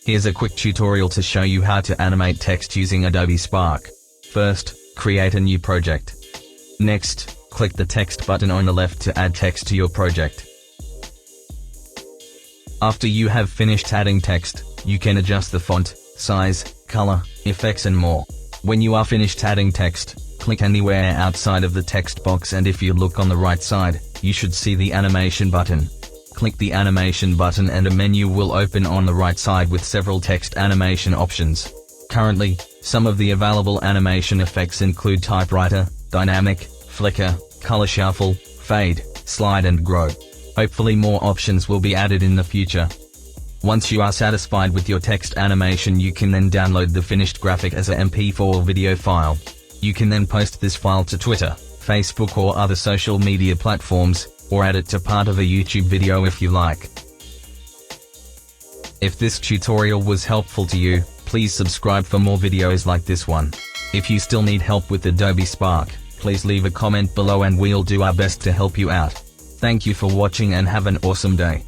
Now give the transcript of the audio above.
Here's a quick tutorial to show you how to animate text using Adobe Spark. First, create a new project. Next, click the text button on the left to add text to your project. After you have finished adding text, you can adjust the font, size, color, effects and more. When you are finished adding text, click anywhere outside of the text box, and if you look on the right side, you should see the animation button. Click the animation button and a menu will open on the right side with several text animation options. Currently, some of the available animation effects include typewriter, dynamic, flicker, color shuffle, fade, slide and grow. Hopefully more options will be added in the future. Once you are satisfied with your text animation, you can then download the finished graphic as a MP4 video file. You can then post this file to Twitter, Facebook or other social media platforms, or add it to part of a YouTube video if you like. If this tutorial was helpful to you, please subscribe for more videos like this one. If you still need help with Adobe Spark, please leave a comment below and we'll do our best to help you out. Thank you for watching and have an awesome day.